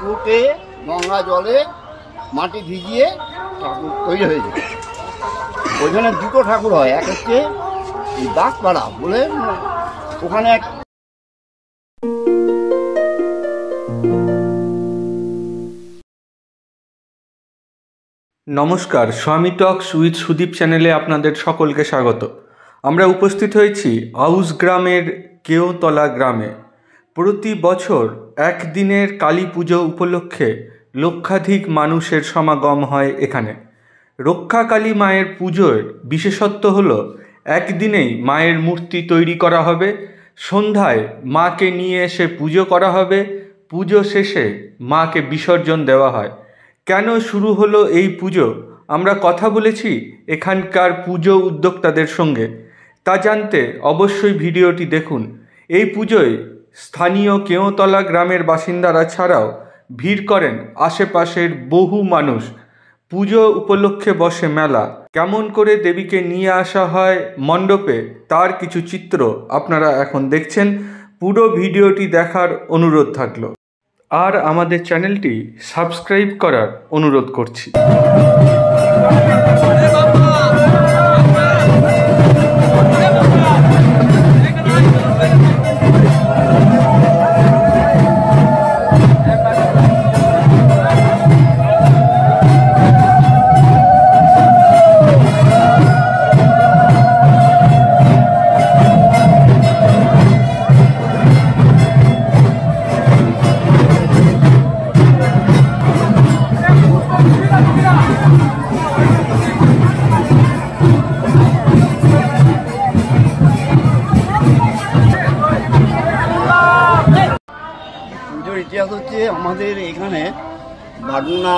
ঠাকুরকে গঙ্গা জলে মাটি ভিজিয়ে ঠাকুর তৈরি হয়েছে। ওইখানে দুটো ঠাকুর হয়, এক হচ্ছে দাসপাড়া বলে ওখানে এক। নমস্কার, স্বামী টক্স উইথ সুদীপ চ্যানেলে আপনাদের সকলকে স্বাগত। আমরা উপস্থিত হয়েছি আউশ গ্রামের কেওতলা গ্রামে। প্রতি বছর একদিনের কালী পুজো উপলক্ষে লক্ষাধিক মানুষের সমাগম হয় এখানে। রক্ষাকালী মায়ের পুজোর বিশেষত্ব হলো একদিনেই মায়ের মূর্তি তৈরি করা হবে, সন্ধ্যায় মাকে নিয়ে এসে পুজো করা হবে, পুজো শেষে মাকে বিসর্জন দেওয়া হয়। কেন শুরু হলো এই পুজো, আমরা কথা বলেছি এখানকার পুজো উদ্যোক্তাদের সঙ্গে। তা জানতে অবশ্যই ভিডিওটি দেখুন। এই পুজোয় স্থানীয় কেওতলা গ্রামের বাসিন্দারা ছাড়াও ভিড় করেন আশেপাশের বহু মানুষ। পুজো উপলক্ষে বসে মেলা। কেমন করে দেবীকে নিয়ে আসা হয় মণ্ডপে তার কিছু চিত্র আপনারা এখন দেখছেন। পুরো ভিডিওটি দেখার অনুরোধ থাকলো, আর আমাদের চ্যানেলটি সাবস্ক্রাইব করার অনুরোধ করছি। পুজোর ইতিহাস হচ্ছে আমাদের এখানে ভাডুনা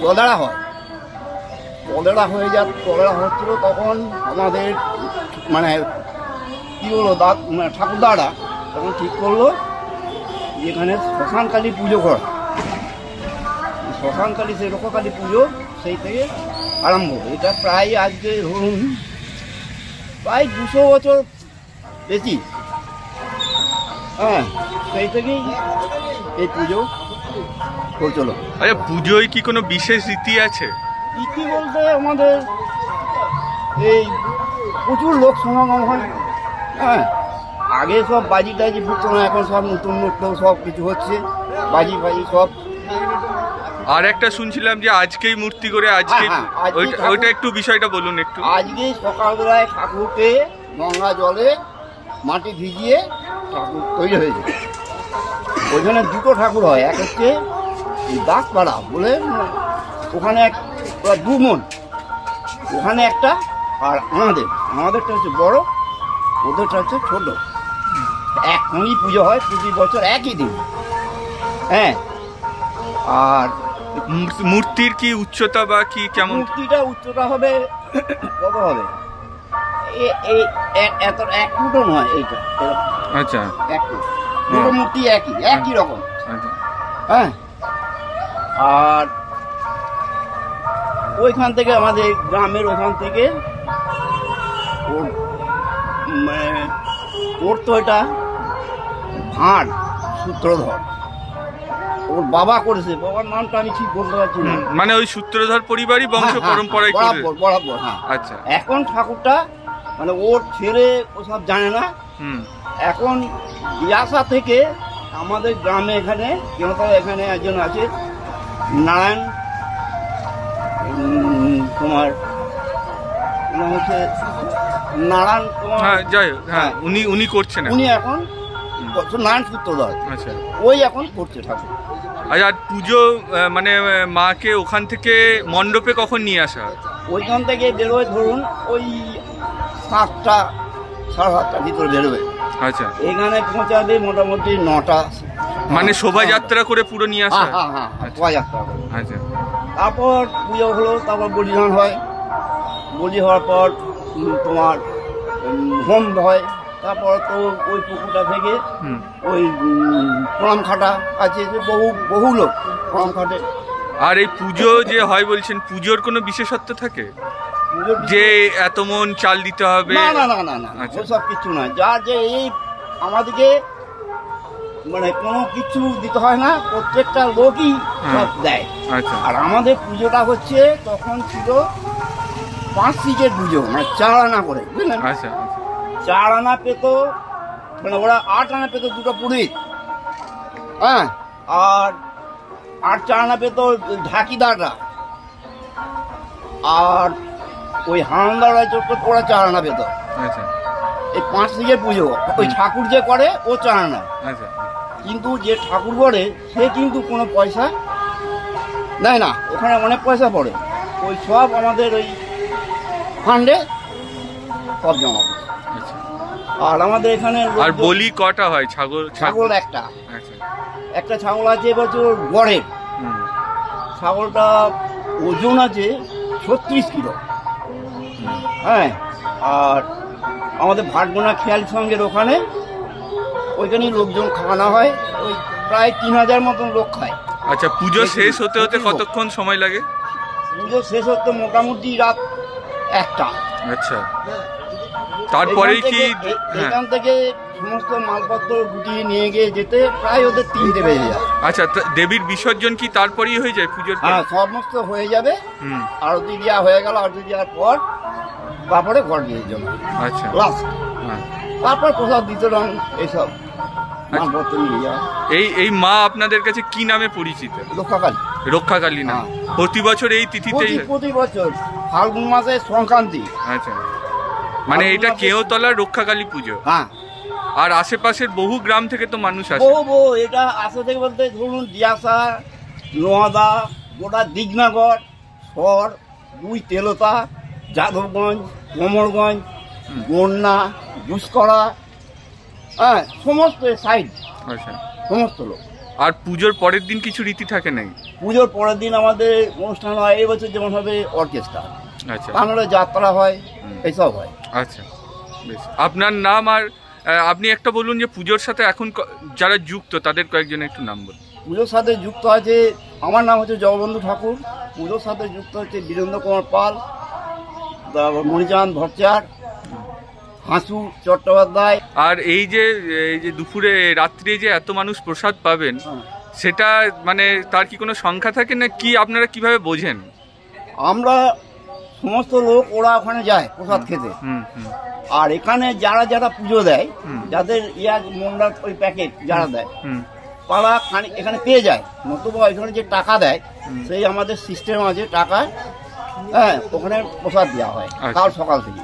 পদেড়া হয়। পদেড়া হচ্ছিল তখন আমাদের মানে কী হলো ঠাকুরদারা তখন ঠিক করলো এখানে শ্মশানকালী পুজো করা। শ্মশানকালী সেই রক্ষাকালী পুজো সেই থেকে আরম্ভ। এটা প্রায় আজকে ধরুন প্রায় 200 বছর বেশি। হ্যাঁ, সেই থেকেই এই পুজো হচ্ছিল। আচ্ছা, পুজোয় কি কোনো বিশেষ রীতি আছে? রীতি বলতে আমাদের এই প্রচুর লোক সমাগম হয়। হ্যাঁ, আগে সব বাজি টাজি ফুটতো না, এখন সব নতুন নতুন সব কিছু হচ্ছে, বাজি ফাজি সব। আর একটা শুনছিলাম যে আজকেই মূর্তি করে আজকে, ওইটা একটু বিষয়টা বলুন একটু। আজকে সকালবেলায় ঠাকুরকে গঙ্গা জলে মাটি ভিজিয়ে ঠাকুর তৈরি হয়েছে। ওইখানে দুটো ঠাকুর হয়, এক হচ্ছে দাসপাড়া বলে ওখানে এক দু মন, ওখানে একটা, আর আমাদেরটা হচ্ছে বড়, ওদেরটা হচ্ছে ছোট। একসঙ্গেই পুজো হয় প্রতি বছর একই দিন। হ্যাঁ, আর মূর্তির কি উচ্চতা বা কি কেমন? মূর্তিটা উচ্চতা হবে কত হবে, এত 1 ফুটও নয় এইটা। আচ্ছা, 1 ফুট। দুটো মূর্তি একই রকম। হ্যাঁ, আর ওইখান থেকে আমাদের গ্রামের ওখান থেকে ওর তো এটা ভাঁড় সূত্রধর, ওর বাবা করেছে, বাবার নামটা আমি ঠিক বলতে পারছি না। মানে ওই সূত্রধর পরিবারই বংশ পরম্পরায় বরাবর। হ্যাঁ, আচ্ছা। এখন ঠাকুরটা মানে ওর ছেলে ওসব জানে না। এখন বিয়াসা থেকে আমাদের গ্রামে এখানে এখানে একজন আছে নারায়ণ, তোমার হচ্ছে নারায়ণ তোমার, হ্যাঁ, উনি করছেন, উনি এখন নারায়ণ সূত্রধর। আচ্ছা, ওই এখন করছে ঠাকুর। আচ্ছা, পুজো মানে মাকে ওখান থেকে মণ্ডপে কখন নিয়ে আসা হয়? ওইখান থেকে বেরোয় ধরুন ওই 7টা 7:30 ভিতরে বেরোবে। আচ্ছা, এখানে পৌঁছাবে মোটামুটি 9টা। মানে শোভাযাত্রা করে পুরো নিয়ে আসা? হ্যাঁ, শোভাযাত্রা করে। আচ্ছা, তারপর পুজো হলো, তারপর বলিদান হয়। বলি হওয়ার পর তোমার হোম হয়। তারপর তো ওই পুকুরটা থেকে ওই প্রণাম খাটা আছে, বহু লোক প্রণাম খাটে। আর এই পুজো যে হয় বলছেন, পুজোর কোনো বিশেষত্ব থাকে যে এত মন চাল দিতে হবে? না, ওসব কিছু না। যা যে এই আমাদেরকে মানে কোনো কিছু দিতে হয় না, প্রত্যেকটা লোকই সব দেয়। আচ্ছা আর আমাদের পুজোটা হচ্ছে তখন ছিল 5 সিজের পুজো, মানে 4 আনা করে, বুঝলেন? আচ্ছা 4 আনা পেত, মানে ওরা 8 আনা পেত দুটো পুরোহিত, হ্যাঁ, আর 4 আনা পেত ঢাকিদাররা, আর ওই হামদাররা ওরা 4 আনা পেত। আচ্ছা এই 5 সিজের পুজো ওই ঠাকুর যে করে ও 4 আনা, আচ্ছা কিন্তু যে ঠাকুর করে সে কিন্তু কোনো পয়সা নেয় না, ওখানে অনেক পয়সা পড়ে, ওই সব আমাদের ওই ফান্ডে সব জমা করে। আচ্ছা। আর আমাদের এখানে আর বলি কটা হয় ছাগল? ছাগল একটা, আচ্ছা একটা ছাগল আছে এবছর গড়ে, হুম, ছাগলটা ওজন আছে 36 কিলো, হ্যাঁ। আর আমাদের ভাটগোনা খেয়াল সঙ্গের ওখানে ওইখানেই লোকজন খাওয়ানো হয়, ওই প্রায় 3000 মতন লোক খায়। আচ্ছা পুজো শেষ হতে হতে কতক্ষণ সময় লাগে? পুজো শেষ হতে মোটামুটি রাত 1টা। আচ্ছা তারপরেই কি? হ্যাঁ এখান থেকে সমস্ত মালপত্র গুটিয়ে নিয়ে গিয়ে যেতে প্রায় ওদের 3টে বেজে যায়। আচ্ছা দেবীর বিসর্জন কি তারপরেই হয়ে যায় পুজোর পর? হ্যাঁ সমস্ত হয়ে যাবে, হুম আরতি দেওয়া হয়ে গেল, আরতি দেওয়ার পর তারপরে ঘর দিয়ে যাবে আচ্ছা লাস্ট, হ্যাঁ। তারপর প্রসাদ বিতরণ এইসব মালপত্র নিয়ে যাওয়া। এই মা আপনাদের কাছে কি নামে পরিচিত? রক্ষাকালী। রক্ষাকালী নাম। হ্যাঁ। প্রতি বছর এই তিথিতেই হয়? প্রতি বছর ফাল্গুন মাসে সংক্রান্তি। আচ্ছা মানে এটা কেওতলার রক্ষাকালী পুজো। হ্যাঁ। আর আশেপাশের বহু গ্রাম থেকে তো মানুষ আসে। বহু এটা আসে থেকে বলতে ধরুন দিয়াসা, নোয়াদা, গোটা দিগনাগর, সর, 2 তেলতা, যাদবগঞ্জ, কোমরগঞ্জ, বন্যা, ঘুষকরা, হ্যাঁ সমস্ত সাইড, আচ্ছা সমস্ত লোক। আর পুজোর পরের দিন কিছু রীতি থাকে নাকি? পুজোর পরের দিন আমাদের অনুষ্ঠান হয়, এই বছর যেমন হবে অর্কেস্ট্রা, আচ্ছা বাংলা যাত্রা হয়, এইসব হয়। আচ্ছা বেশ। আপনার নাম আর আপনি একটা বলুন যে পুজোর সাথে এখন যারা যুক্ত তাদের কয়েকজন একটু নাম বলুন। পুজোর সাথে যুক্ত আছে, আমার নাম হচ্ছে জগবন্ধু ঠাকুর, পুজোর সাথে যুক্ত হচ্ছে বীরেন্দ্র কুমার পাল, তারপর মণিচাঁদ ভট্টাচার্য, হাসু চট্টোপাধ্যায়। আর এই যে দুপুরে রাত্রে যে এত মানুষ প্রসাদ পাবেন, সেটা মানে তার কি কোনো সংখ্যা থাকে না কি? আপনারা কিভাবে বোঝেন? আমরা সমস্ত লোক ওরা ওখানে যায় প্রসাদ খেতে, আর এখানে যারা যারা পুজো দেয়, যাদের মোমরার ওই প্যাকেট যারা দেয়, তারা এখানে পেয়ে যায়, নতুবা এখানে যে টাকা দেয় সেই আমাদের সিস্টেম আছে টাকা, হ্যাঁ ওখানে প্রসাদ দেওয়া হয় কাল সকাল থেকে।